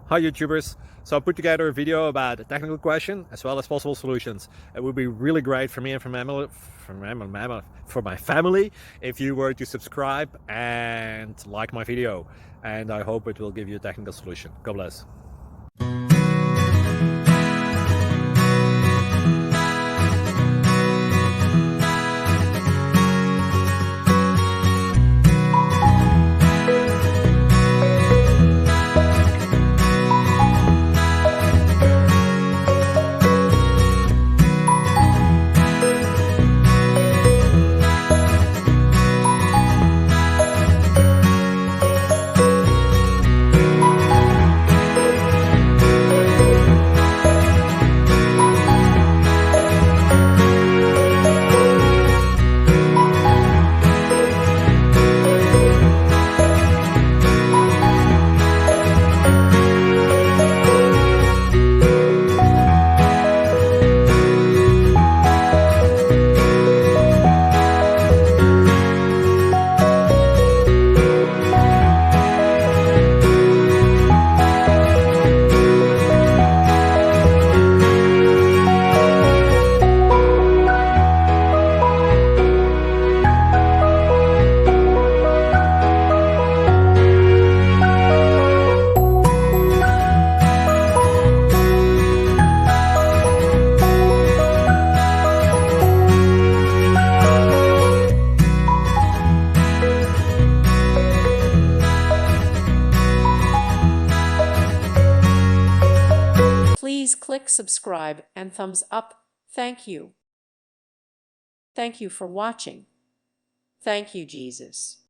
Hi YouTubers. So I put together a video about a technical question as well as possible solutions. It would be really great for me and for my family if you were to subscribe and like my video. And I hope it will give you a technical solution. God bless. Please click subscribe and thumbs up. Thank you. Thank you for watching. Thank you, Jesus.